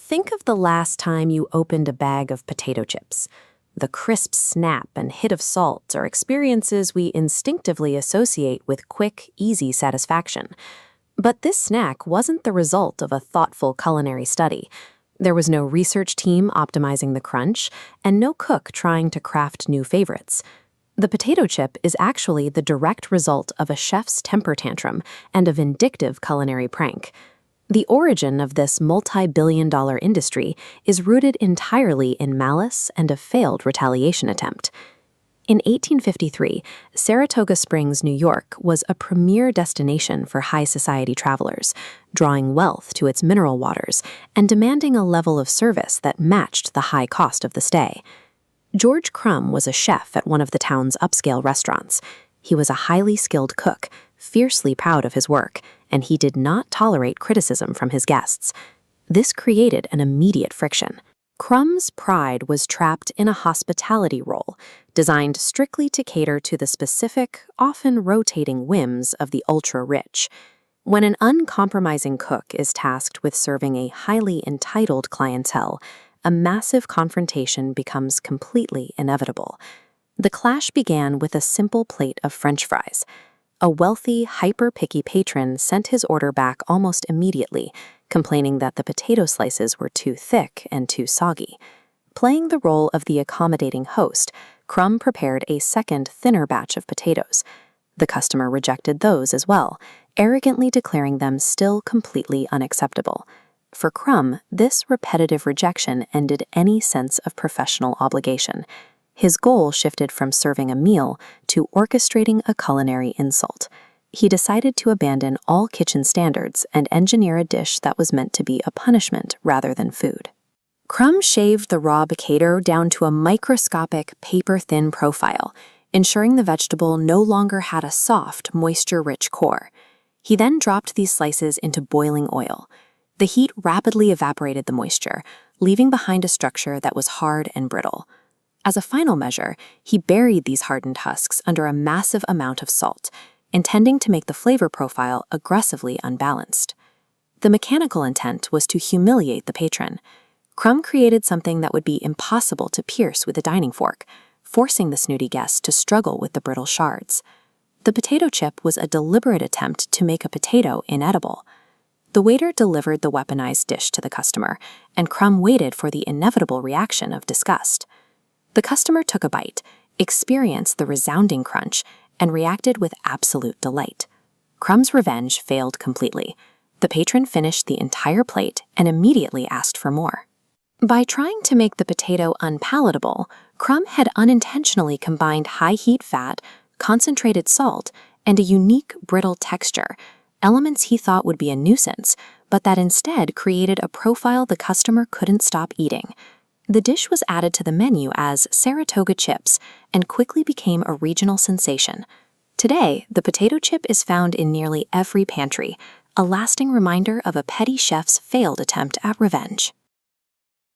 Think of the last time you opened a bag of potato chips. The crisp snap and hit of salt are experiences we instinctively associate with quick, easy satisfaction. But this snack wasn't the result of a thoughtful culinary study. There was no research team optimizing the crunch, and no cook trying to craft new favorites. The potato chip is actually the direct result of a chef's temper tantrum and a vindictive culinary prank. The origin of this multi-billion-dollar industry is rooted entirely in malice and a failed retaliation attempt. In 1853, Saratoga Springs, New York, was a premier destination for high society travelers, drawing wealth to its mineral waters and demanding a level of service that matched the high cost of the stay. George Crum was a chef at one of the town's upscale restaurants. He was a highly skilled cook, fiercely proud of his work, and he did not tolerate criticism from his guests. This created an immediate friction. Crum's pride was trapped in a hospitality role, designed strictly to cater to the specific, often rotating whims of the ultra-rich. When an uncompromising cook is tasked with serving a highly entitled clientele, a massive confrontation becomes completely inevitable. The clash began with a simple plate of French fries. A wealthy, hyper-picky patron sent his order back almost immediately, complaining that the potato slices were too thick and too soggy. Playing the role of the accommodating host, Crum prepared a second, thinner batch of potatoes. The customer rejected those as well, arrogantly declaring them still completely unacceptable. For Crum, this repetitive rejection ended any sense of professional obligation. His goal shifted from serving a meal to orchestrating a culinary insult. He decided to abandon all kitchen standards and engineer a dish that was meant to be a punishment rather than food. Crum shaved the raw potato down to a microscopic, paper-thin profile, ensuring the vegetable no longer had a soft, moisture-rich core. He then dropped these slices into boiling oil. The heat rapidly evaporated the moisture, leaving behind a structure that was hard and brittle. As a final measure, he buried these hardened husks under a massive amount of salt, intending to make the flavor profile aggressively unbalanced. The mechanical intent was to humiliate the patron. Crum created something that would be impossible to pierce with a dining fork, forcing the snooty guest to struggle with the brittle shards. The potato chip was a deliberate attempt to make a potato inedible. The waiter delivered the weaponized dish to the customer, and Crum waited for the inevitable reaction of disgust. The customer took a bite, experienced the resounding crunch, and reacted with absolute delight. Crum's revenge failed completely. The patron finished the entire plate and immediately asked for more. By trying to make the potato unpalatable, Crum had unintentionally combined high-heat fat, concentrated salt, and a unique brittle texture, elements he thought would be a nuisance, but that instead created a profile the customer couldn't stop eating. The dish was added to the menu as Saratoga chips and quickly became a regional sensation. Today, the potato chip is found in nearly every pantry, a lasting reminder of a petty chef's failed attempt at revenge.